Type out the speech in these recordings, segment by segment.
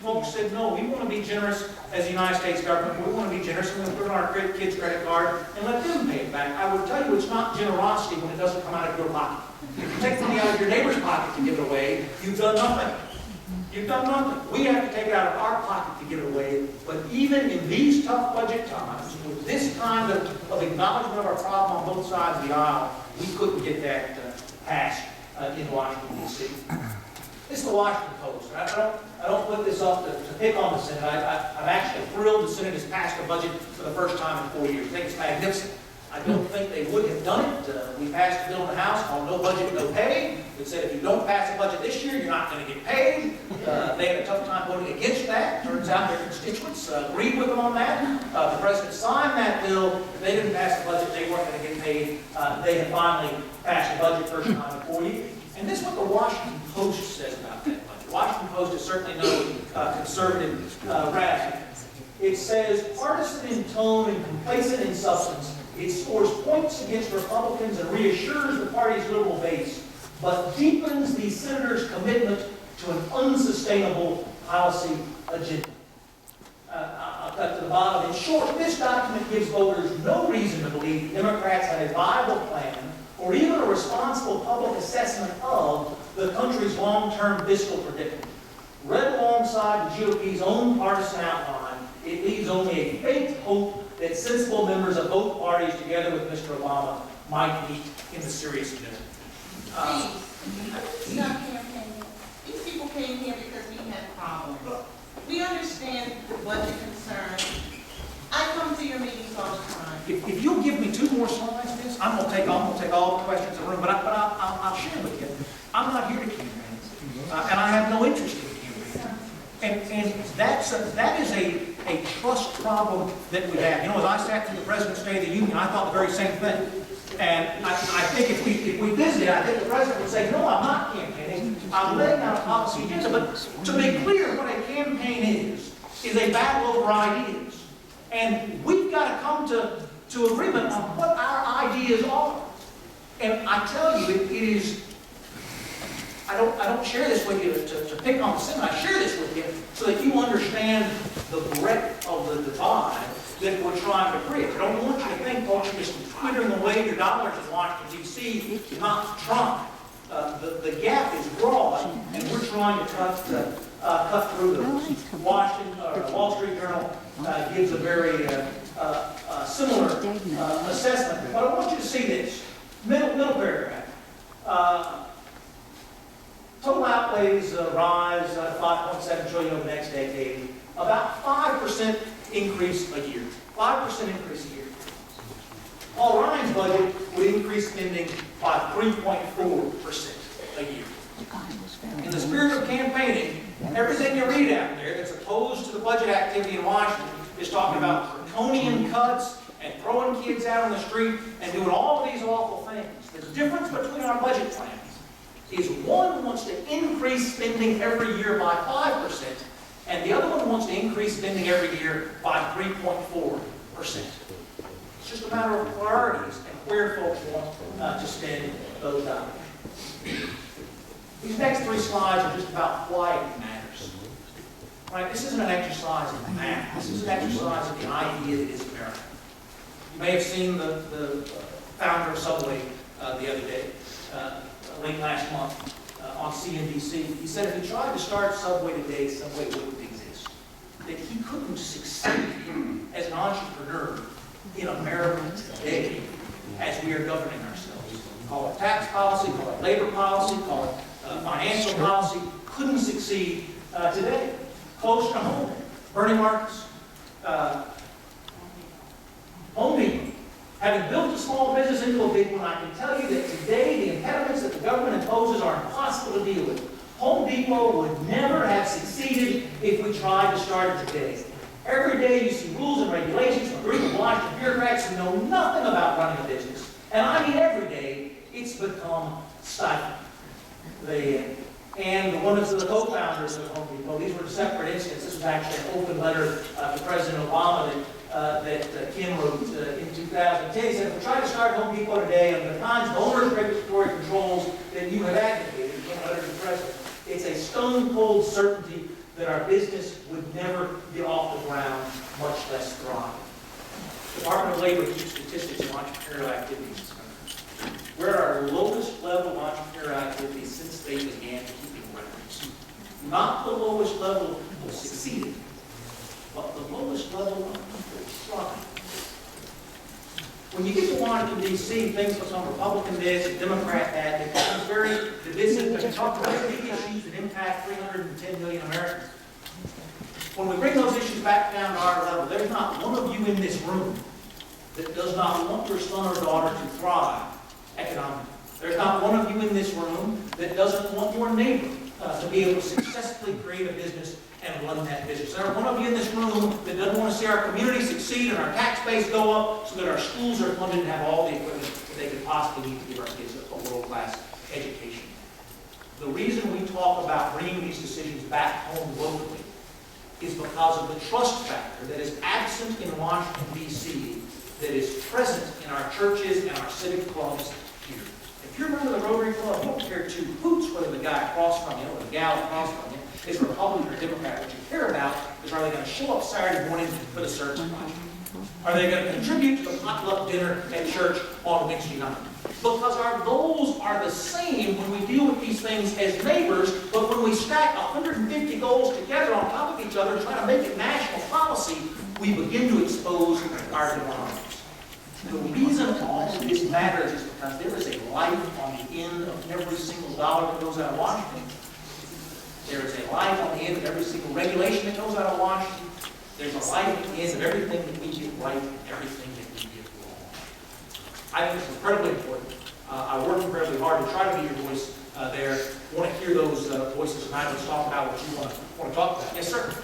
folks said, no, we want to be generous as the United States government. We want to be generous. We want to put it on our kids' credit card and let them pay it back. I would tell you it's not generosity when it doesn't come out of your pocket. If you take money out of your neighbor's pocket to give it away, you've done nothing. You've done nothing. We have to take it out of our pocket to give it away. But even in these tough budget times, with this kind of acknowledgement of our problem on both sides of the aisle, we couldn't get that passed in Washington, D.C. This is the Washington Post. I don't put this up to pick on the Senate. I'm actually thrilled the Senate has passed a budget for the first time in 4 years. I think it's magnificent. I don't think they would have done it. We passed a bill in the House called No Budget, No Pay. It said if you don't pass a budget this year, you're not going to get paid. They had a tough time voting against that. Turns out their constituents agreed with them on that. The President signed that bill. If they didn't pass the budget, they weren't going to get paid. They had finally passed the budget first time in 4 years. And this is what the Washington Post says about that budget. The Washington Post is certainly no conservative rag. It says, partisan in tone and complacent in substance, it scores points against Republicans and reassures the party's liberal base, but deepens the senators' commitment to an unsustainable policy agenda. I'll cut to the bottom. In short, this document gives voters no reason to believe Democrats have a viable plan or even a responsible public assessment of the country's long-term fiscal predicament. Read alongside the GOP's own partisan outline, it leaves only a faint hope that sensible members of both parties, together with Mr. Obama, might meet in the serious middle. Stop campaigning. These people came here because we had problems. We understand the budget concerns. I come to your meetings all the time. If you'll give me 2 more slides, Miss, I'm going to take all the questions in the room, but I'll share with you. I'm not here to campaign, and I have no interest in campaigning. And that is a trust problem that we have. You know, as I sat through the President's Day of the Union, I thought the very same thing. And I think if we visited, I think the President would say, no, I'm not campaigning. I'm laying out a policy agenda. But to be clear, what a campaign is a battle over ideas. And we've got to come to agreement on what our ideas are. And I tell you, it is, I don't share this with you to pick on the Senate. I share this with you so that you understand the breadth of the divide that we're trying to create. I don't want you to think, folks, you're just twittering away your dollars in Washington, D.C., not trying. The gap is broad, and we're trying to cut through those. Wall Street Journal gives a very similar assessment. But I want you to see this. Middle paragraph. Total outlays rise 5.7 trillion over the next decade. About 5% increase a year. 5% increase a year. Paul Ryan's budget would increase spending by 3.4% a year. In the spirit of campaigning, everything you read out there that's opposed to the budget activity in Washington is talking about draconian cuts and throwing kids out on the street and doing all of these awful things. The difference between our budget plans is one wants to increase spending every year by 5%, and the other one wants to increase spending every year by 3.4%. It's just a matter of priorities and where folks want to spend those dollars. These next 3 slides are just about why it matters. Right? This isn't an exercise in math. This is an exercise in the idea that is America. You may have seen the founder of Subway the other day, late last month, on CNBC. He said if he tried to start Subway today, Subway wouldn't exist. That he couldn't succeed as an entrepreneur in America today as we are governing ourselves. Call it tax policy, call it labor policy, call it financial policy. Couldn't succeed today. Close to home. Bernie Marcus. Home Depot. Having built a small business into a big one, I can tell you that today the impediments that the government imposes are impossible to deal with. Home Depot would never have succeeded if we tried to start it today. Every day you see rules and regulations from a group of Washington bureaucrats who know nothing about running a business. And I mean every day, it's become stifling. And one of the co-founders of Home Depot, these were separate incidents. This was actually an open letter to President Obama that Kim wrote in 2010. He said, if we try to start Home Depot today under the kinds of onerous regulatory controls that you have advocated, Kim letter to the President, it's a stone-cold certainty that our business would never get off the ground, much less thrive. The Department of Labor keeps statistics of entrepreneurial activity in this country. We're at our lowest level of entrepreneurial activity since they began keeping records. Not the lowest level of people succeeding, but the lowest level of people thriving. When you get to Washington, D.C., things become Republican this and Democrat that. It becomes very divisive. We talk about big issues that impact 310 million Americans. When we bring those issues back down to our level, there's not one of you in this room that does not want your son or daughter to thrive economically. There's not one of you in this room that doesn't want your neighbor to be able to successfully create a business and run that business. There's one of you in this room that doesn't want to see our community succeed and our tax base go up so that our schools are funded and have all the equipment that they could possibly need to give our kids a world-class education. The reason we talk about bringing these decisions back home locally is because of the trust factor that is absent in Washington, D.C., that is present in our churches and our civic clubs here. If you're a member of the Rotary Club, you don't care two hoots whether the guy across from you or the gal across from you is Republican or Democrat. What you care about is, are they going to show up Saturday morning for the service? Are they going to contribute to the potluck dinner at church on Wednesday night? Because our goals are the same when we deal with these things as neighbors, but when we stack 150 goals together on top of each other and try to make it national policy, we begin to expose our democracies. The reason all of this matters is because there is a life on the end of every single dollar that goes out of Washington. There is a life on the end of every single regulation that goes out of Washington. There's a life at the end of everything that we get right and everything that we get wrong. I think it's incredibly important. I work incredibly hard to try to be your voice there. I want to hear those voices tonight. Let's talk about what you want to talk about. Yes, sir.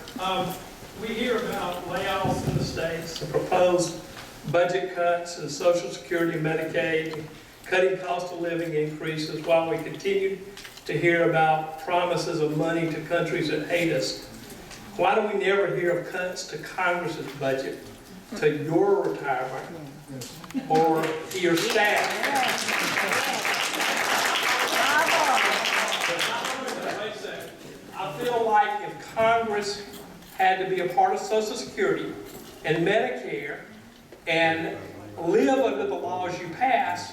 We hear about layoffs in the states, proposed budget cuts in Social Security and Medicaid, cutting cost of living increases, while we continue to hear about promises of money to countries that hate us. Why do we never hear of cuts to Congress's budget, to your retirement, or to your staff? I feel like if Congress had to be a part of Social Security and Medicare and live under the laws you pass,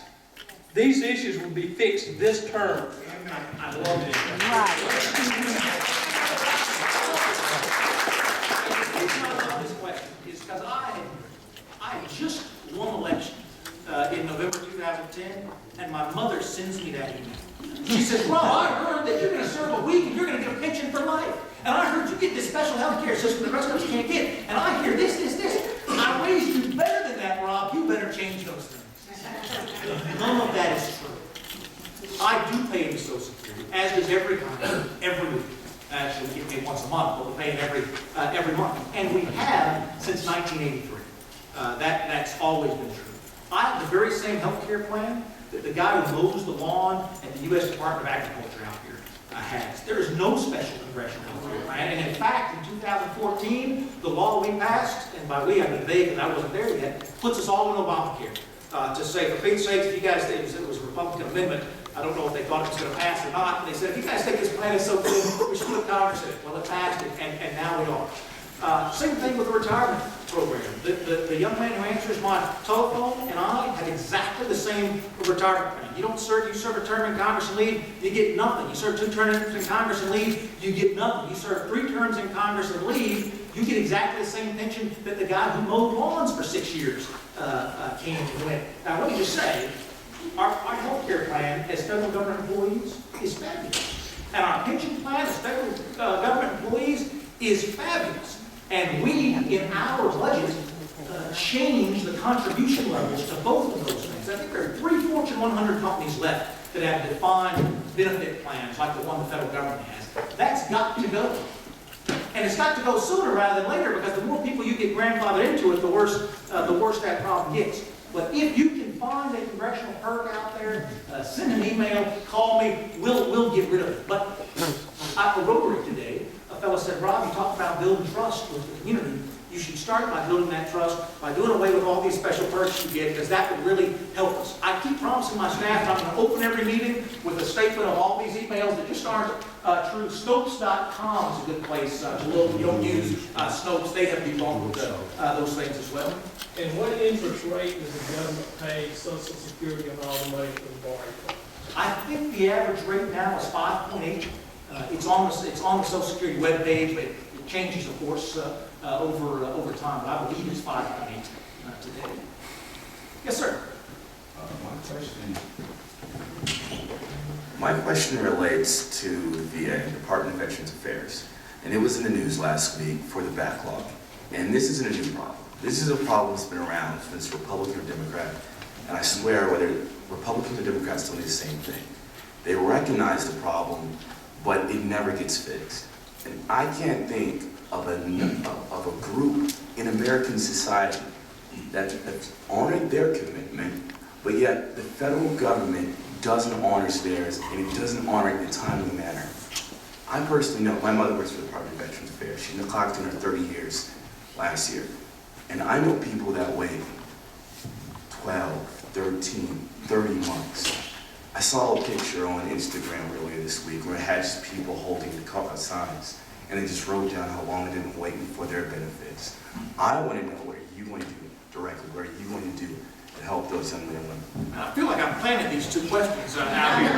these issues would be fixed this term. I love it. The reason I love this question is because I just won election in November 2010, and my mother sends me that email. She says, Rob, I heard that you're going to serve a week and you're going to get a pension for life. And I heard you get this special health care system the rest of us can't get. And I hear this. I raised you better than that, Rob. You better change those things. None of that is true. I do pay into Social Security, as does every Congressman, every week. Actually, we get paid once a month, but we pay it every month. And we have since 1983. That's always been true. I have the very same health care plan that the guy who mows the lawn at the U.S. Department of Agriculture out here has. There is no special congressional health care plan. And in fact, in 2014, the law we passed, and by we I mean they, because I wasn't there yet, puts us all in Obamacare. To say, for Pete's sake, if you guys think it was a Republican amendment, I don't know if they thought it was going to pass or not, but they said, if you guys think this plan is so good, we should put Congress in it. Well, it passed it, and now we are. Same thing with the retirement program. The young man who answers my telephone and I have exactly the same retirement plan. You serve a term in Congress and leave, you get nothing. You serve 2 terms in Congress and leave, you get nothing. You serve 3 terms in Congress and leave, you get exactly the same pension that the guy who mowed lawns for 6 years came and went. Now, let me just say, our health care plan as federal government employees is fabulous. And our pension plan as federal government employees is fabulous. And we, in our budget, change the contribution levels to both of those things. I think there are 3 Fortune 100 companies left that have defined benefit plans like the one the federal government has. That's got to go. And it's got to go sooner rather than later, because the more people you get grandfathered into it, the worse that problem gets. But if you can find a congressional perk out there, send an email, call me, we'll get rid of it. But at the Rotary today, a fellow said, Rob, you talked about building trust with the community. You should start by building that trust, by doing away with all these special perks you get, because that would really help us. I keep promising my staff I'm going to open every meeting with a statement of all these emails that just aren't true. Snopes.com is a good place to look. You don't use Snopes. They have debunked those things as well. And what interest rate does the government pay Social Security on all the money for the borrowing fund? I think the average rate now is 5.8. It's on the Social Security webpage, but it changes, of course, over time. But I believe it's 5.8 today. Yes, sir. My question relates to the VA, Department of Veterans Affairs, and it was in the news last week for the backlog. And this isn't a new problem. This is a problem that's been around since Republican or Democrat, and I swear whether Republicans or Democrats tell me the same thing. They recognize the problem, but it never gets fixed. And I can't think of a group in American society that's honored their commitment, but yet the federal government doesn't honor theirs, and it doesn't honor it in a timely manner. I personally know, my mother works for the Department of Veterans Affairs. She clocked in her 30 years last year. And I know people that wait 12, 13, 30 months. I saw a picture on Instagram earlier this week where it had just people holding the signs, and they just wrote down how long they've been waiting for their benefits. I want to know what you want to do directly, what are you going to do to help those young men and women? I feel like I've planted these two questions out here.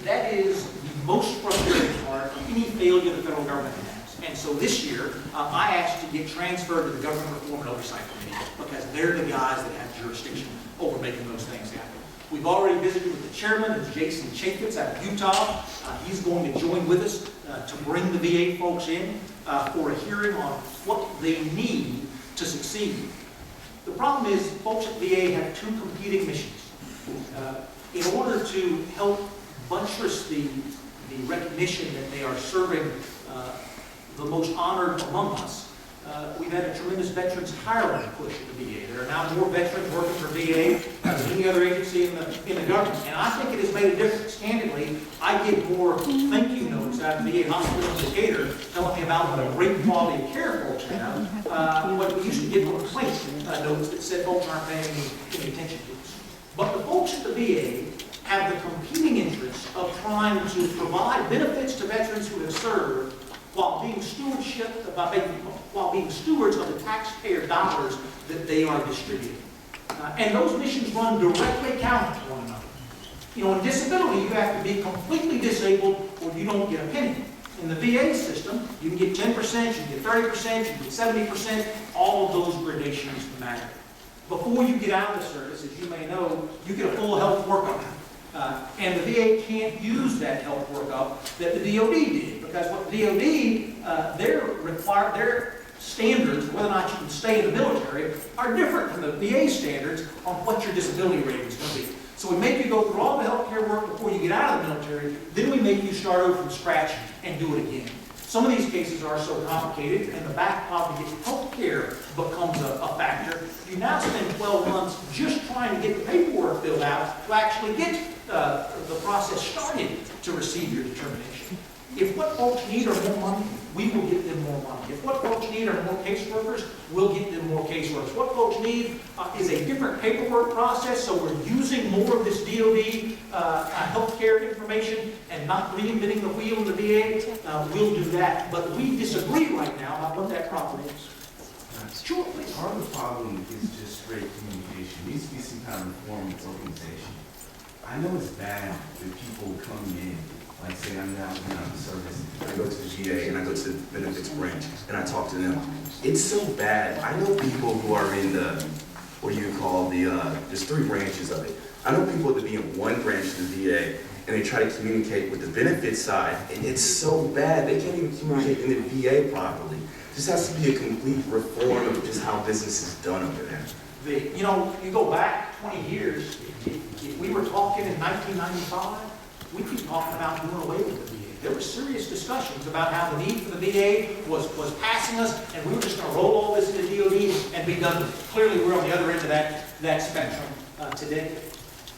That is the most frustrating part of any failure the federal government has. And so this year, I asked to get transferred to the Government Reform and Oversight Committee because they're the guys that have jurisdiction over making those things happen. We've already visited with the chairman, it's Jason Chaffetz out of Utah. He's going to join with us to bring the VA folks in for a hearing on what they need to succeed. The problem is folks at VA have two competing missions. In order to help buttress the recognition that they are serving the most honored among us, we've had a tremendous veterans hiring push at the VA. There are now more veterans working for VA than any other agency in the government. And I think it has made a difference. Candidly, I get more thank you notes out of the VA hospital in Decatur telling me about what a great quality of care folks have. What we used to get were complaint notes that said folks aren't paying any attention to us. But the folks at the VA have the competing interests of trying to provide benefits to veterans who have served while being stewards of the taxpayer dollars that they are distributing. And those missions run directly counter to one another. You know, in disability, you have to be completely disabled or you don't get a penny. In the VA system, you can get 10%, you can get 30%, you can get 70%, all of those gradations matter. Before you get out of the service, as you may know, you get a full health workup. And the VA can't use that health workup that the DOD did, because what the DOD, their standards, whether or not you can stay in the military, are different from the VA standards on what your disability rating is going to be. So we make you go through all the health care work before you get out of the military, then we make you start over from scratch and do it again. Some of these cases are so complicated, and the backlog to get health care becomes a factor. You now spend 12 months just trying to get the paperwork filled out to actually get the process started to receive your determination. If what folks need are more money, we will get them more money. If what folks need are more caseworkers, we'll get them more caseworkers. What folks need is a different paperwork process, so we're using more of this DOD healthcare information and not reinventing the wheel in the VA. We'll do that, but we disagree right now about what that problem is. Sure, please. Part of the problem is just straight communication. There needs to be some kind of reform of organization. I know it's bad when people come in, like say I'm now in the service, I go to the VA and I go to the benefits branch and I talk to them. It's so bad. I know people who are in the, what do you call the, there's 3 branches of it. I know people that be in one branch of the VA and they try to communicate with the benefits side, and it's so bad. They can't even communicate in the VA properly. This has to be a complete reform of just how business is done over there. You know, you go back 20 years, if we were talking in 1995, we'd be talking about doing away with the VA. There were serious discussions about how the need for the VA was passing us, and we were just going to roll all this into DOD and be done with it. Clearly, we're on the other end of that spectrum today.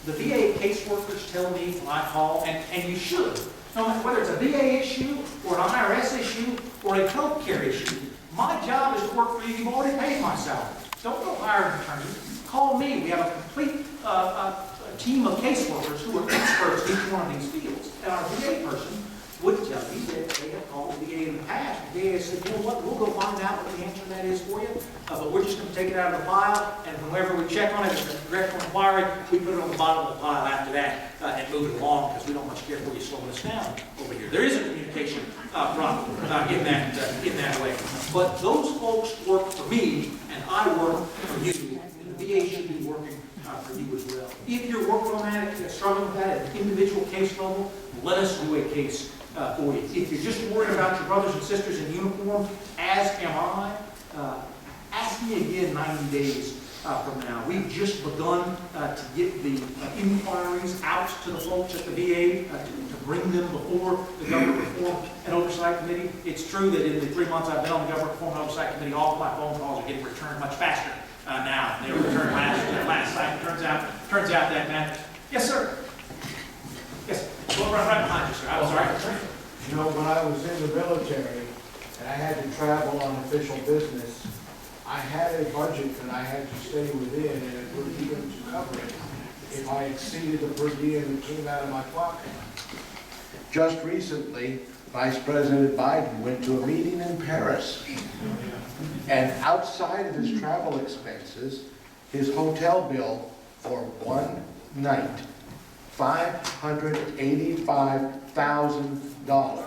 The VA caseworkers tell me when I call, and you should, no matter whether it's a VA issue or an IRS issue or a health care issue, My job is to work for you. You've already paid my salary. Don't go hire an attorney. Call me. We have a complete team of caseworkers who are experts in each one of these fields. And our VA person would tell you that they have called the VA in the past. The VA has said, you know what, we'll go find out what the answer to that is for you, but we're just going to take it out of the file, and whenever we check on it, if it's a congressional inquiry, we put it on the bottom of the file after that and move it along, because we don't much care where you're slowing us down over here. There is a communication problem in that way. But those folks work for me, and I work for you, and the VA should be working for you as well. If you're working on that, if you're struggling with that at an individual case level, let us do a case for you. If you're just worried about your brothers and sisters in uniform, as am I, ask me again 90 days from now. We've just begun to get the inquiries out to the folks at the VA to bring them before the Government Reform and Oversight Committee. It's true that in the 3 months I've been on the Government Reform and Oversight Committee, all of my phone calls are getting returned much faster now. They were returned last night. Turns out that matters. Yes, sir. Yes, well, right behind you, sir. I'm sorry. You know, when I was in the military and I had to travel on official business, I had a budget that I had to stay within and a per diem to cover it if I exceeded the per diem that came out of my pocket. Just recently, Vice President Biden went to a meeting in Paris, and outside of his travel expenses, his hotel bill for one night, $585,000.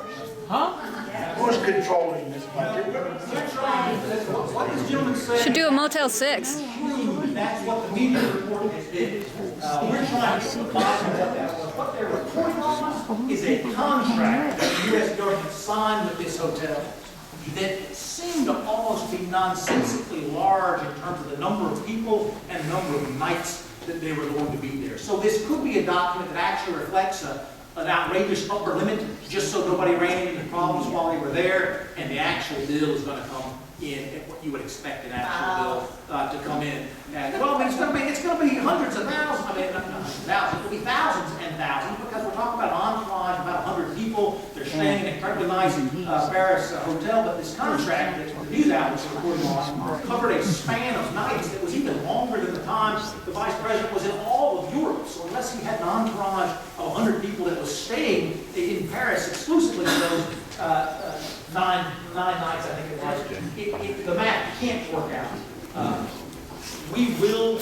Huh? Who's controlling this budget? What this gentleman said. Should do a Motel 6. That's what the media report has been. We're trying to put bottom of what that was. What they're reporting on is a contract that the U.S. government signed with this hotel that seemed to almost be nonsensically large in terms of the number of people and the number of nights that they were going to be there. So this could be a document that actually reflects an outrageous upper limit, just so nobody ran into problems while they were there, and the actual bill is going to come in at what you would expect an actual bill to come in. Well, I mean, it's going to be hundreds of thousands. I mean, not hundreds of thousands. It'll be thousands and thousands, because we're talking about an entourage, about 100 people. They're staying in an incredibly nice Paris hotel, but this contract that the news outlets are reporting on covered a span of nights that was even longer than the time the Vice President was in all of Europe. So unless he had an entourage of 100 people that was staying in Paris exclusively for those nine nights, I think it was, the math can't work out. We will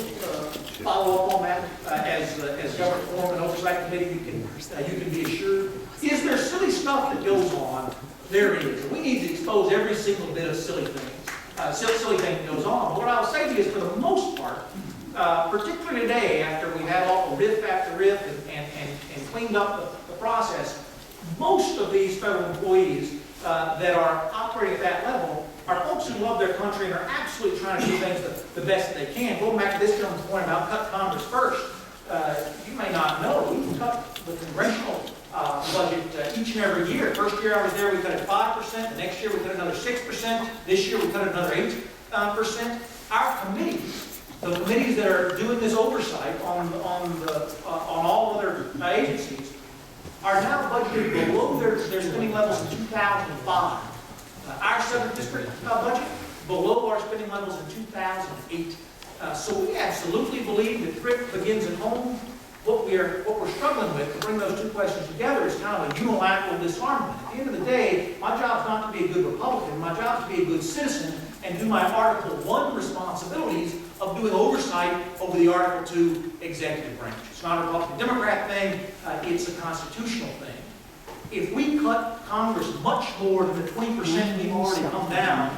follow up on that as Government Reform and Oversight Committee. You can be assured. Is there silly stuff that goes on? There is. We need to expose every single bit of silly things, silly thing that goes on. But what I'll say to you is, for the most part, particularly today, after we've had all the riff after riff and cleaned up the process, most of these federal employees that are operating at that level are folks who love their country and are absolutely trying to do things the best that they can. Going back to this gentleman's point about cut Congress first, you may not know, we cut the congressional budget each and every year. First year I was there, we cut it 5%. The next year we cut another 6%. This year we cut another 8%. Our committees, the committees that are doing this oversight on all other agencies, are now budgeted below their spending levels in 2005. Our 7th district budget below our spending levels in 2008. So we absolutely believe that thrift begins at home. What we're struggling with, to bring those two questions together, is kind of a unilateral disarmament. At the end of the day, my job is not to be a good Republican. My job is to be a good citizen and do my Article 1 responsibilities of doing oversight over the Article 2 executive branch. It's not a Republican-Democrat thing. It's a constitutional thing. If we cut Congress much more than the 20% we've already come down,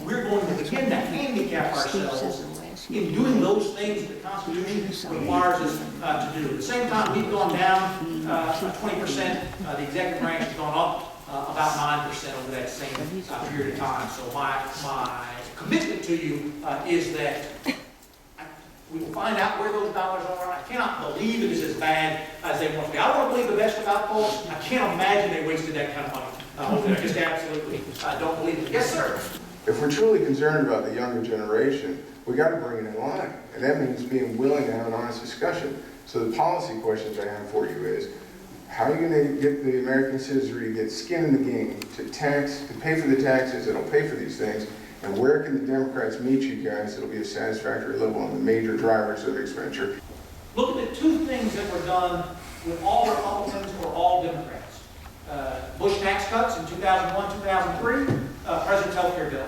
we're going to begin to handicap ourselves in doing those things that the Constitution requires us to do. At the same time, we've gone down 20%. The executive branch has gone up about 9% over that same period of time. So my commitment to you is that we will find out where those dollars are. I cannot believe it is as bad as they want to be. I want to believe the best about folks. I can't imagine they wasted that kind of money over there. I just absolutely don't believe it. Yes, sir. If we're truly concerned about the younger generation, we got to bring it in line. And that means being willing to have an honest discussion. So the policy questions I have for you is, how are you going to get the American citizenry to get skin in the game, to pay for the taxes that'll pay for these things, And where can the Democrats meet you guys that'll be a satisfactory level on the major drivers of expenditure? Look at the two things that were done with all Republicans or all Democrats. Bush tax cuts in 2001, 2003, President's health care bill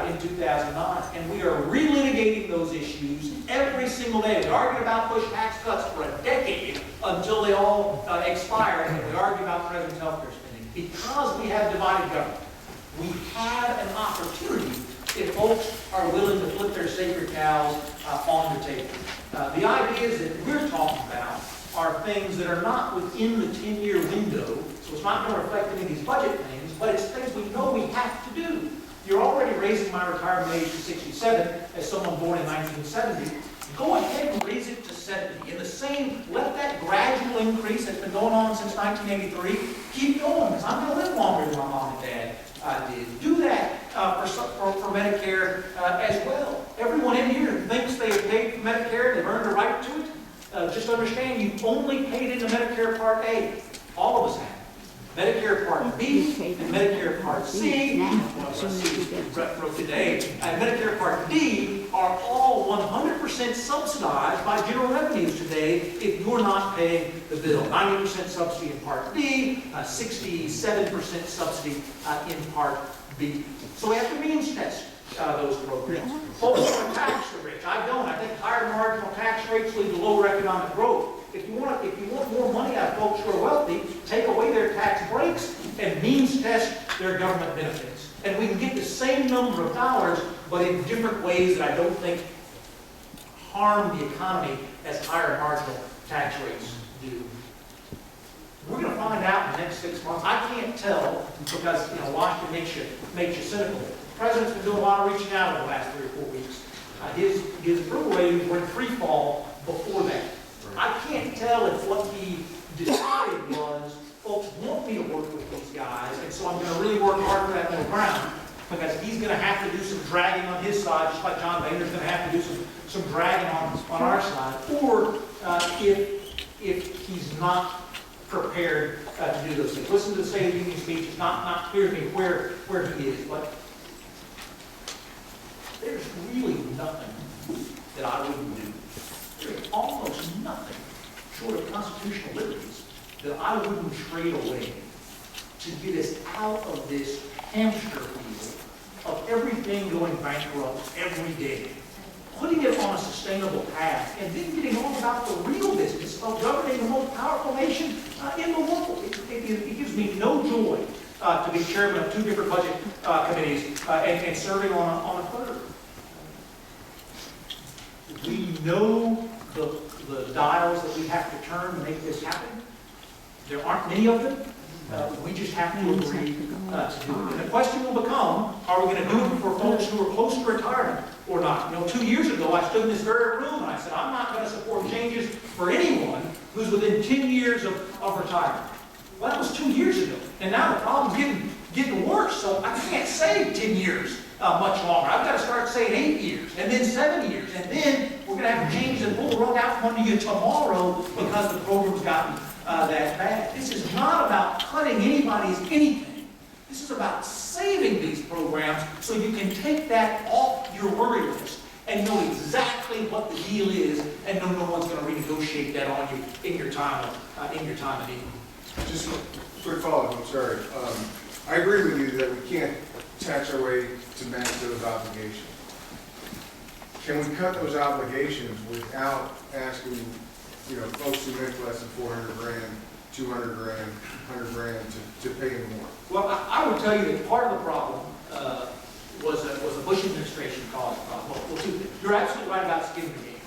in 2009. And we are relitigating those issues every single day. We argued about Bush tax cuts for a decade until they all expired, and we argue about President's health care spending. Because we have divided government, we have an opportunity if folks are willing to flip their sacred cows on the table. The ideas that we're talking about are things that are not within the 10-year window, so it's not going to reflect any of these budget things, but it's things we know we have to do. You're already raising my retirement age to 67 as someone born in 1970. Go ahead and raise it to 70. In the same, let that gradual increase that's been going on since 1983 keep going, because I'm going to live longer than my mom and dad did. Do that for Medicare as well. Everyone in here who thinks they have paid for Medicare, they've earned a right to it, just understand you've only paid into Medicare Part A. All of us have. Medicare Part B and Medicare Part C, wrote today, and Medicare Part D are all 100% subsidized by general revenues today if you're not paying the bill. 90% subsidy in Part D, 67% subsidy in Part B. So we have to means test those programs. Folks want to tax the rich. I don't. I think higher marginal tax rates lead to lower economic growth. If you want more money out of folks who are wealthy, take away their tax breaks and means test their government benefits. And we can get the same number of dollars, but in different ways that I don't think harm the economy as higher marginal tax rates do. We're going to find out in the next 6 months. I can't tell because Washington makes you cynical. The president's been doing a lot of reaching out over the last 3 or 4 weeks. His approval ratings were in free fall before that. I can't tell if what he decided was, folks want me to work with these guys, and so I'm going to really work hard for that middle ground, because he's going to have to do some dragging on his side, just like John Boehner's going to have to do some dragging on our side, or if he's not prepared to do those things. Listen to the State of the Union speech. It's not clear to me where he is, but there's really nothing that I wouldn't do. There's almost nothing short of constitutional liberties that I wouldn't trade away to get us out of this hamster wheel of everything going bankrupt every day, putting it on a sustainable path, and then getting on about the real business of governing the most powerful nation in the world. It gives me no joy to be chairman of 2 different budget committees and serving on a third. We know the dials that we have to turn to make this happen. There aren't many of them. We just have to agree to do it. And the question will become, are we going to do it for folks who are close to retirement or not? 2 years ago, I stood in this very room and I said, I'm not going to support changes for anyone who's within 10 years of retirement. Well, that was 2 years ago. And now the problem's getting worse, so I can't say 10 years much longer. I've got to start saying 8 years, and then 7 years, and then we're going to have to change and pull the rug out from under you tomorrow because the program's gotten that bad. This is not about cutting anybody's anything. This is about saving these programs so you can take that off your worry list and know exactly what the deal is, and know no one's going to renegotiate that on you in your time of need. Just a quick follow-up, I'm sorry. I agree with you that we can't tax our way to match those obligations. Can we cut those obligations without asking, folks who make less than 400 grand, 200 grand, 100 grand to pay them more? Well, I would tell you that part of the problem was a Bush administration caused problem. Well, you're absolutely right about skin in the game.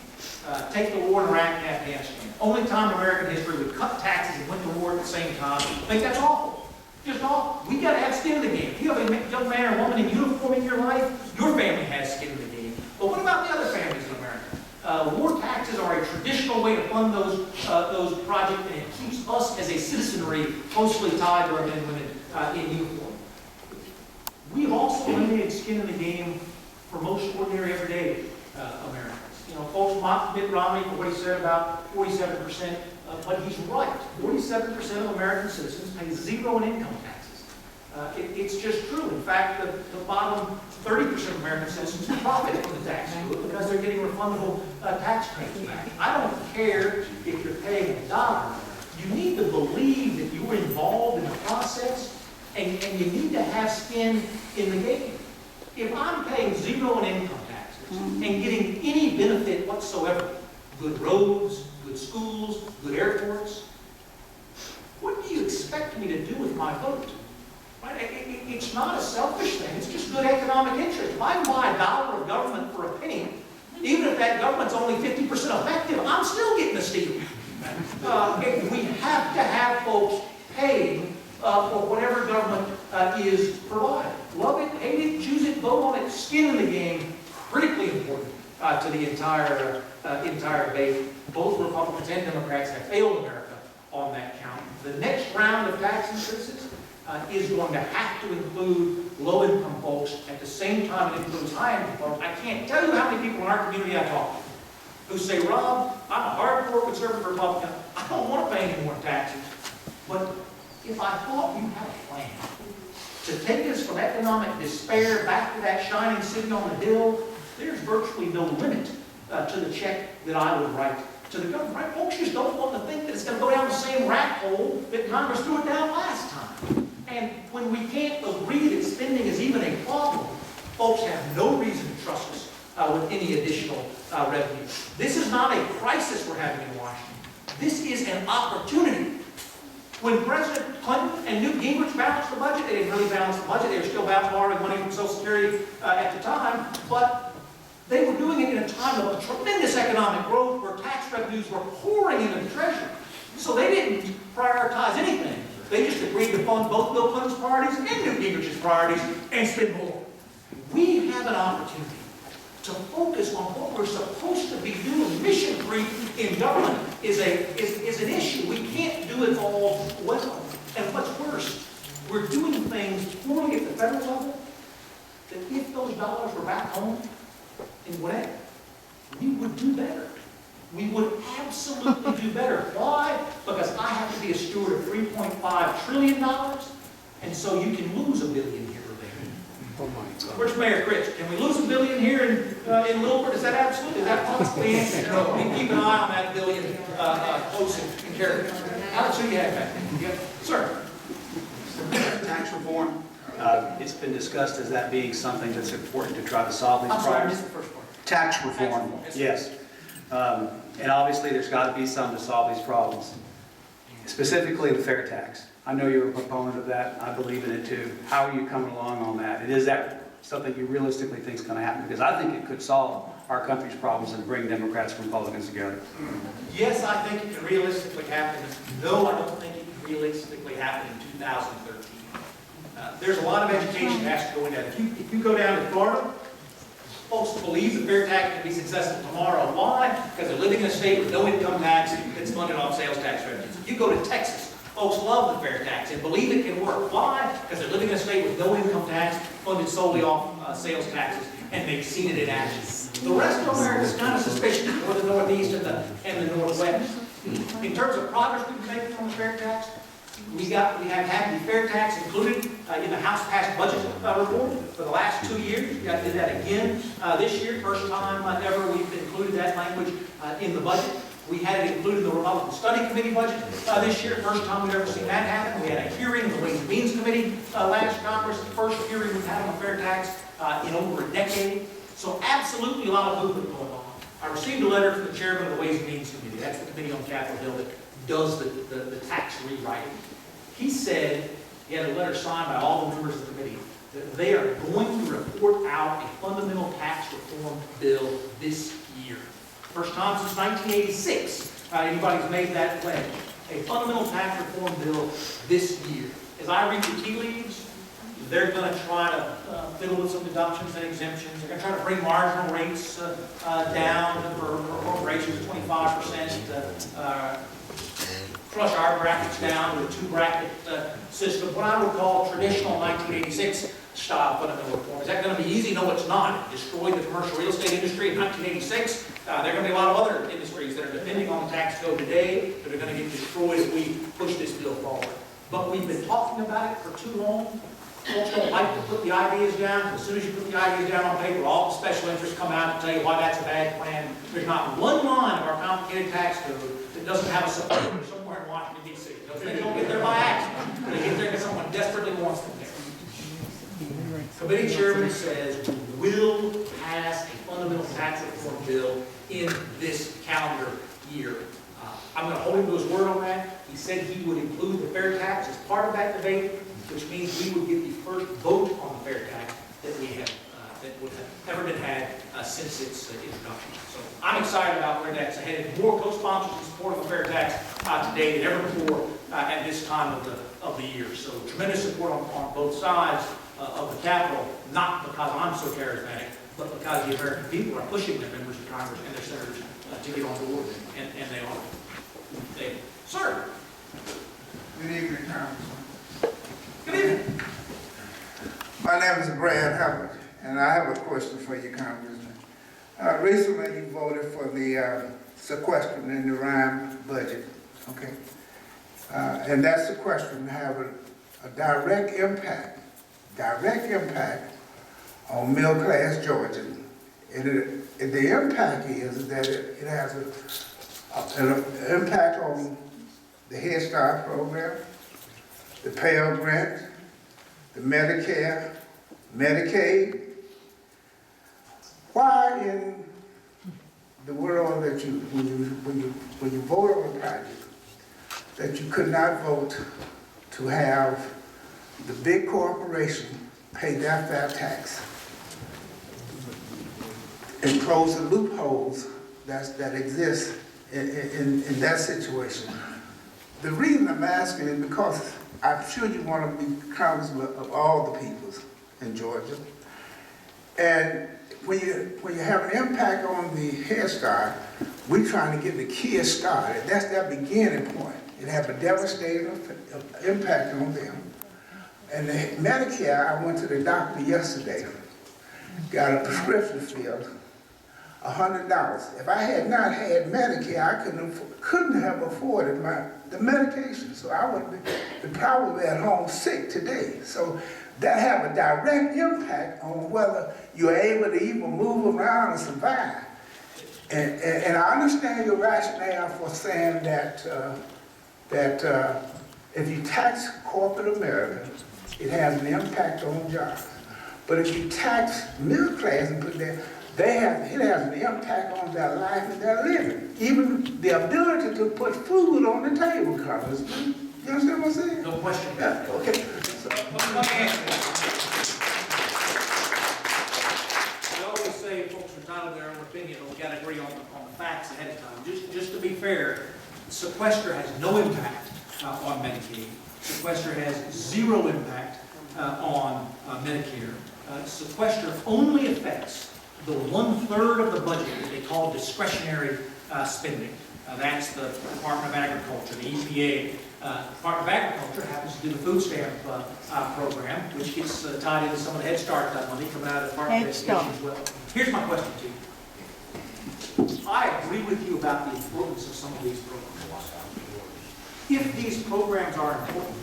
Take the war in Iraq and Afghanistan. Only time in American history we cut taxes and went to war at the same time. I think that's awful. Just awful. We got to have skin in the game. If you have a young man or woman in uniform in your life, your family has skin in the game. But what about the other families in America? War taxes are a traditional way to fund those projects, and it keeps us as a citizenry closely tied to our men and women in uniform. We've also eliminated skin in the game for most ordinary, everyday Americans. Folks mock Mitt Romney for what he said about 47%, but he's right. 47% of American citizens pay 0 in income taxes. It's just true. In fact, the bottom 30% of American citizens profit from the tax code because they're getting refundable tax credits back. I don't care if you're paying $1. You need to believe that you were involved in the process, and you need to have skin in the game. If I'm paying zero in income taxes and getting any benefit whatsoever, good roads, good schools, good airports, what do you expect me to do with my vote? Right? It's not a selfish thing. It's just good economic interest. If I can buy $1 of government for a penny, even if that government's only 50% effective, I'm still getting a steal. We have to have folks paying for whatever government is provided. Love it, hate it, choose it, vote on it, skin in the game, critically important to the entire debate. Both Republicans and Democrats have failed America on that count. The next round of tax increases is going to have to include low-income folks at the same time it includes high-income folks. I can't tell you how many people in our community I talk to who say, Rob, I'm a hardcore conservative Republican. I don't want to pay any more taxes. But if I thought you had a plan to take us from economic despair back to that shining city on the hill, there's virtually no limit to the check that I would write to the government. Right? Folks just don't want to think that it's going to go down the same rat hole that Congress threw it down last time. And when we can't agree that spending is even a problem, folks have no reason to trust us with any additional revenue. This is not a crisis we're having in Washington. This is an opportunity. When President Clinton and Newt Gingrich balanced the budget, they didn't really balance the budget. They were still borrowing money from Social Security at the time, but they were doing it in a time of tremendous economic growth where tax revenues were pouring into the Treasury. So they didn't prioritize anything. They just agreed to fund both Bill Clinton's priorities and Newt Gingrich's priorities and spend more. We have an opportunity to focus on what we're supposed to be doing. Mission creep in government is an issue. We can't do it all well. And what's worse, we're doing things poorly at the federal level that if those dollars were back home in whatever, we would do better. We would absolutely do better. Why? Because I have to be a steward of $3.5 trillion, and so you can lose $1 billion here or there. Oh my God. Where's Mayor Chris? Can we lose $1 billion here in Lilburn? Is that absolutely? Is that possible? The answer? No. We keep an eye on that $1 billion close and careful. How much do you have back? Sir. Tax reform, it's been discussed as that being something that's important to try to solve these I'm sorry, I problems. missed the first part. Tax reform, yes. And obviously, there's got to be some to solve these problems. Specifically, the fair tax. I know you're a proponent of that. I believe in it too. How are you coming along on that? And is that something you realistically think is going to happen? Because I think it could solve our country's problems and bring Democrats and Republicans together. Yes, I think it can realistically happen. No, I don't think it can realistically happen in 2013. There's a lot of education that has to go into that. If you go down to Florida, folks believe the fair tax can be successful tomorrow. Why? Because they're living in a state with no income tax that's funded off sales tax revenues. If you go to Texas, folks love the fair tax and believe it can work. Why? Because they're living in a state with no income tax funded solely off sales taxes, and they've seen it in action. The rest of America is kind of suspicious for the Northeast and the Northwest. In terms of progress we've been making on the fair tax, we have had the fair tax included in the House-passed budget reform for the last 2 years. We did that again this year. First time ever we've included that language in the budget. We had it included in the Republican Study Committee budget this year. First time we've ever seen that happen. We had a hearing in the Ways and Means Committee last Congress. The first hearing we've had on the fair tax in over a decade. So absolutely a lot of movement going on. I received a letter from the chairman of the Ways and Means Committee. That's the committee on Capitol Hill that does the tax rewriting. He said, he had a letter signed by all the members of the committee, that they are going to report out a fundamental tax reform bill this year. First time since 1986 anybody's made that pledge. A fundamental tax reform bill this year. As I read the tea leaves, they're going to try to fiddle with some deductions and exemptions. They're going to try to bring marginal rates down for corporations to 25%. Crush our brackets down to a two-bracket system, what I would call traditional 1986 style fundamental reform. Is that going to be easy? No, it's not. It destroyed the commercial real estate industry in 1986. There are going to be a lot of other industries that are depending on the tax code today that are going to get destroyed if we push this bill forward. But we've been talking about it for too long. Folks don't like to put the ideas down. As soon as you put the ideas down on paper, all the special interests come out and tell you why that's a bad plan. There's not one line of our complicated tax code that doesn't have a supporter somewhere in Washington, D.C. They don't get there by accident. They get there because someone desperately wants them there. Committee chairman says we will pass a fundamental tax reform bill in this calendar year. I'm going to hold him to his word on that. He said he would include the fair tax as part of that debate, which means we would get the first vote on the fair tax that we have, that would have ever been had since its introduction. So I'm excited about where that's headed. More co-sponsors in support of the fair tax today than ever before at this time of the year. So tremendous support on both sides of the Capitol, not because I'm so charismatic, but because the American people are pushing their members of Congress and their senators to get on board, and they are. Sir. Good evening, Congressman. Good evening. My name is Brad Hubbard, and I have a question for you, Congressman. Recently, you voted for the sequestering in the Rhyme budget, okay? And that sequestering have a direct impact on middle-class Georgians. And the impact is that it has an impact on the Head Start program, the Pell Grant, the Medicare, Medicaid. Why in the world that you, when you vote on a project, that you could not vote to have the big corporation pay their fair tax and close the loopholes that exist in that situation? The reason I'm asking is because I'm sure you want to be congressman of all the peoples in Georgia. And when you have an impact on the Head Start, we're trying to get the kids started. That's their beginning point. It has a devastating impact on them. And the Medicare, I went to the doctor yesterday, got a prescription filled, $100. If I had not had Medicare, I couldn't have afforded the medication. So I would be probably at home sick today. So that have a direct impact on whether you're able to even move around and survive. And I understand your rationale for saying that if you tax corporate America, it has an impact on jobs. But if you tax middle class and put that, it has an impact on their life and their living. Even the ability to put food on the table, Congressman. You understand what I'm saying? No question. Yeah, okay. So, Let me answer this. We always say folks are entitled to their own opinion, but we got to agree on the facts ahead of time. Just to be fair, sequester has no impact on Medicaid. Sequester has zero impact on Medicare. Sequester only affects the 1/3 of the budget that they call discretionary spending. That's the Department of Agriculture, the EPA. Department of Agriculture happens to do the food stamp program, which gets tied into some of the Head Start money coming out of the Department of Education as well. Here's my question to you. I agree with you about the importance of some of these programs. If these programs are important,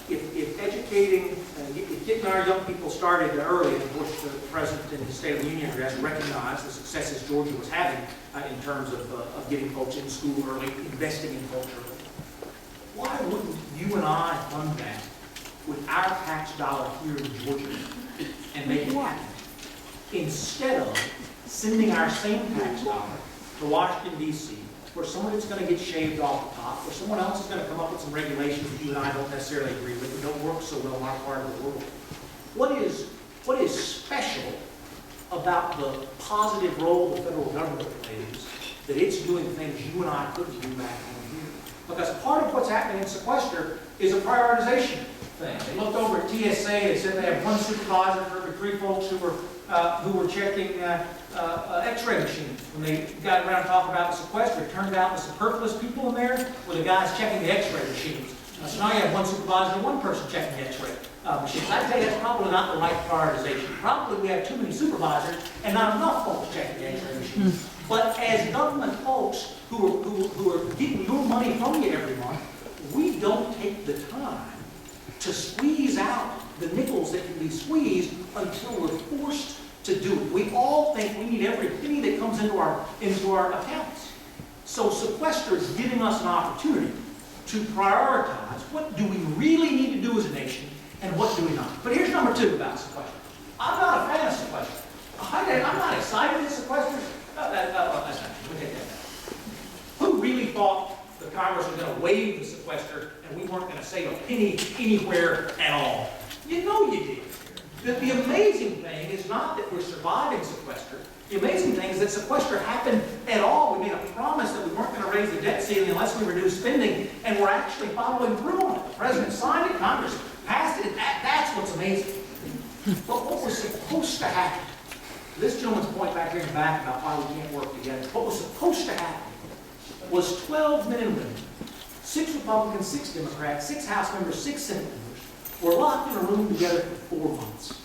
if educating, if getting our young people started early, and of course the President in his State of the Union address recognized the successes Georgia was having in terms of getting folks in school early, investing in folks early. Why wouldn't you and I fund that with our tax dollar here in Georgia and make it happen? Instead of sending our same tax dollar to Washington, D.C., where some of it's going to get shaved off the top, where someone else is going to come up with some regulations that you and I don't necessarily agree with, that don't work so well in our part of the world. What is special about the positive role the federal government plays that it's doing things you and I couldn't do back home here? Because part of what's happening in sequester is a prioritization thing. They looked over at TSA, they said they have one supervisor for every 3 folks who were checking x-ray machines. When they got around to talking about the sequester, it turned out the superfluous people in there were the guys checking the x-ray machines. So now you have one supervisor and one person checking the x-ray machines. I'd say that's probably not the right prioritization. Probably we have too many supervisors and not enough folks checking the x-ray machines. But as government folks who are getting your money from you every month, we don't take the time to squeeze out the nickels that can be squeezed until we're forced to do it. We all think we need every penny that comes into our accounts. So sequester is giving us an opportunity to prioritize what do we really need to do as a nation and what do we not. But here's number 2 about sequester. I'm not a fan of sequester. I'm not excited at sequester. That's not true. We take that back. Who really thought the Congress was going to waive the sequester and we weren't going to save a penny anywhere at all? You know you did. The amazing thing is not that we're surviving sequester. The amazing thing is that sequester happened at all. We made a promise that we weren't going to raise the debt ceiling unless we reduced spending, and we're actually following through on it. The president signed it, Congress passed it, and that's what's amazing. But what was supposed to happen, this gentleman's point back here in the back about why we can't work together, what was supposed to happen was 12 men and women, 6 Republicans, 6 Democrats, 6 House members, 6 Senate members, were locked in a room together for 4 months.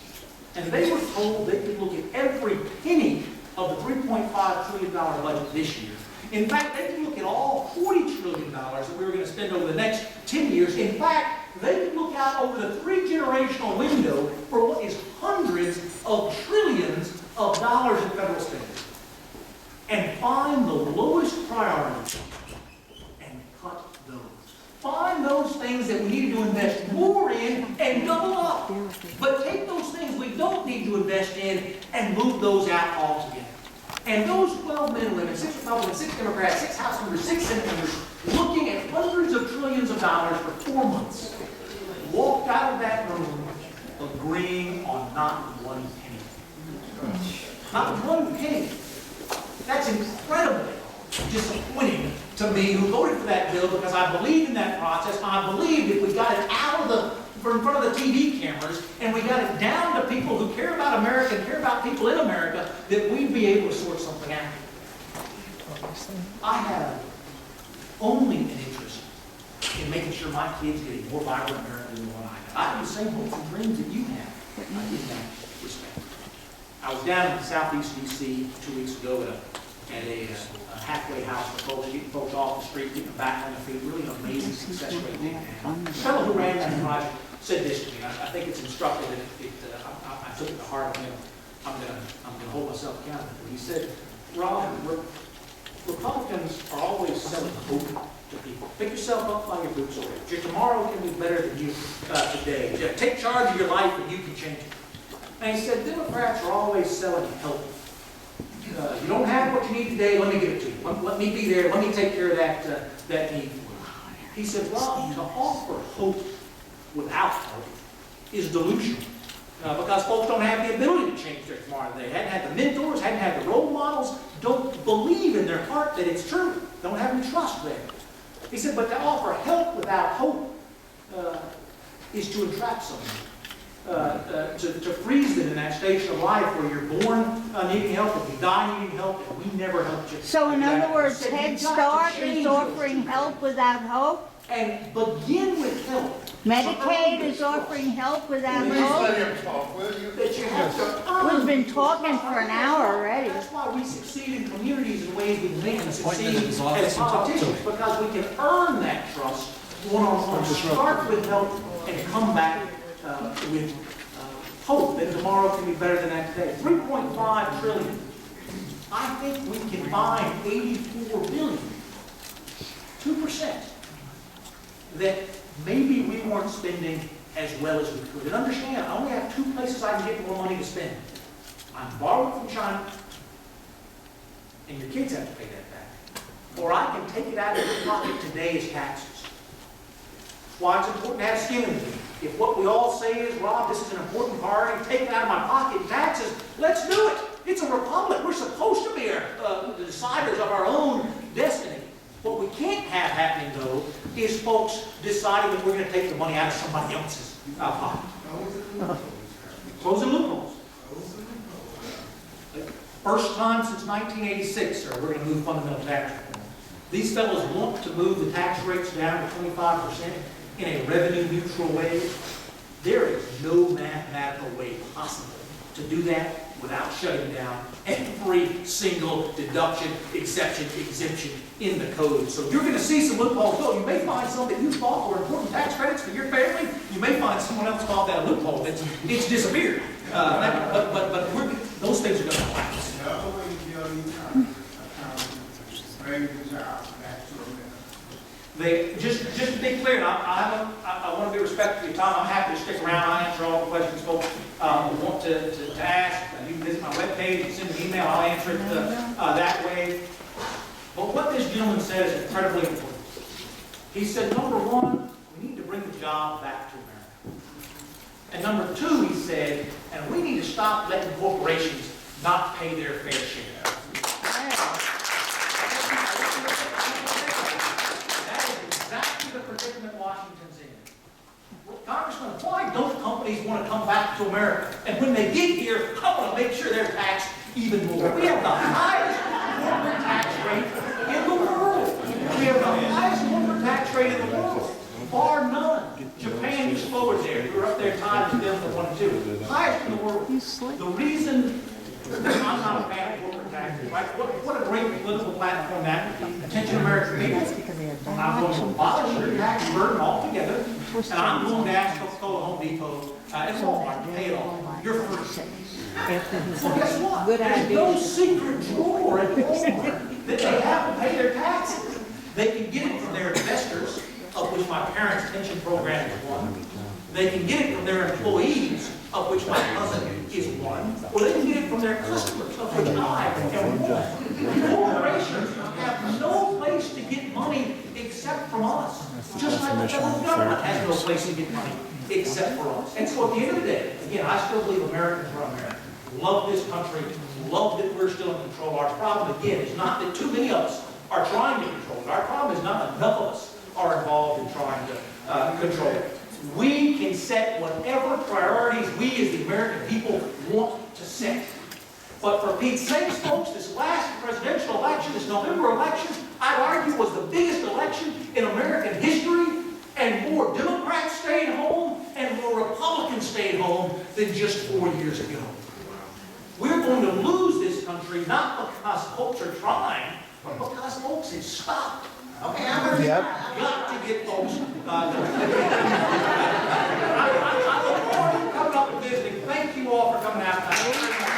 And they were told they could look at every penny of the $3.5 trillion budget this year. In fact, they could look at all $40 trillion that we were going to spend over the next 10 years. In fact, they could look out over the 3-generational window for what is hundreds of trillions of dollars in federal spending and find the lowest priority and cut those. Find those things that we need to invest more in and double up. But take those things we don't need to invest in and move those out altogether. And those 12 men and women, 6 Republicans, 6 Democrats, 6 House members, 6 Senate members, looking at hundreds of trillions of dollars for 4 months, walked out of that room agreeing on not one penny. Not one penny. That's incredibly disappointing to me, who voted for that bill, because I believed in that process. I believed if we got it out of from in front of the TV cameras and we got it down to people who care about America and care about people in America, that we'd be able to sort something out. I have only an interest in making sure my kids get a more vibrant America than the one I have. I have the same hopes and dreams that you have. I give that respect. I was down in southeast D.C. 2 weeks ago at a halfway house for folks, getting folks off the street, getting them back on their feet. Really an amazing success rate they had. The fellow who ran that project said this to me. I think it's instructive, and I took it to heart. I'm going to hold myself accountable. He said, Rob, Republicans are always selling hope to people. Pick yourself up by your bootstraps. Your tomorrow can be better than you today. Take charge of your life and you can change it. And he said, Democrats are always selling help. You don't have what you need today, let me give it to you. Let me be there, let me take care of that need for you. He said, Rob, to offer hope without hope is delusional. Because folks don't have the ability to change their tomorrow today. Hadn't had the mentors, hadn't had the role models, don't believe in their heart that it's true. Don't have any trust there. He said, but to offer help without hope is to entrap someone. To freeze them in that station of life where you're born needing help and you die needing help, and we never helped you. So in other words, Head Start is offering help without hope? And begin with help. Medicaid is offering help without hope? That you have to We've been talking for an hour already. That's why we succeed in communities in ways we can succeed as politicians, because we can earn that trust one-on-one. Start with help and come back with hope that tomorrow can be better than that today. 3.5 trillion. I think we can find 84 billion, 2%, that maybe we weren't spending as well as we could. And understand, I only have 2 places I can get more money to spend. I can borrow it from China, and your kids have to pay that back. Or I can take it out of your pocket today as taxes. That's why it's important to have skin in the game. If what we all say is, Rob, this is an important priority, take it out of my pocket in taxes, let's do it. It's a republic. We're supposed to be the deciders of our own destiny. What we can't have happening, though, is folks deciding that we're going to take the money out of somebody else's pocket. Closing loopholes. First time since 1986, sir, we're going to move fundamental tax reform. These fellows want to move the tax rates down to 25% in a revenue-neutral way. There is no mathematical way possible to do that without shutting down every single deduction, exception, exemption in the code. So you're going to see some loopholes. So you may find some that you thought were important tax credits for your family. You may find someone else called that a loophole. It's disappeared. But those things are going to collapse. The other way to deal with these bring the job back to America. Just to be clear, and I want to be respectful of your time. I'm happy to stick around. I answer all the questions folks want to ask. You can visit my webpage and send an email. I'll answer it that way. But what this gentleman said is incredibly important. He said, number one, we need to bring the job back to America. And number two, he said, and we need to stop letting corporations not pay their fair share. That is exactly the predicament Washington's in. Well, Congressman, why don't companies want to come back to America? And when they get here, I want to make sure they're taxed even more. We have the highest corporate tax rate in the world. We have the highest corporate tax rate in the world. Bar none. Japan, you forward there. You're up there tied with them for 1 and 2. Highest in the world. The reason I'm not a fan of corporate taxes, right? What a great political platform that would be. Attention American people. I'm going to abolish your tax burden altogether, and I'm going to ask Coca-Cola, Home Depot, and Walmart to pay it all. You're free. Well, guess what? There's no secret drawer at Walmart that they have to pay their taxes. They can get it from their investors, of which my parents' pension program is one. They can get it from their employees, of which my cousin is one. Or they can get it from their customers, of which I am one. Corporations have no place to get money except from us. Just like the federal government has no place to get money except for us. And so at the end of the day, again, I still believe Americans are Americans. Love this country. Love that we're still in control. Our problem, again, is not that too many of us are trying to control it. Our problem is not enough of us are involved in trying to control it. We can set whatever priorities we as the American people want to set. But for Pete's sakes, folks, this last presidential election, this November election, I'd argue was the biggest election in American history, and more Democrats stayed home and more Republicans stayed home than just 4 years ago. We're going to lose this country not because folks are trying, but because folks have stopped. Okay, Got to get folks. I look forward to coming up and visiting. Thank you all for coming out tonight.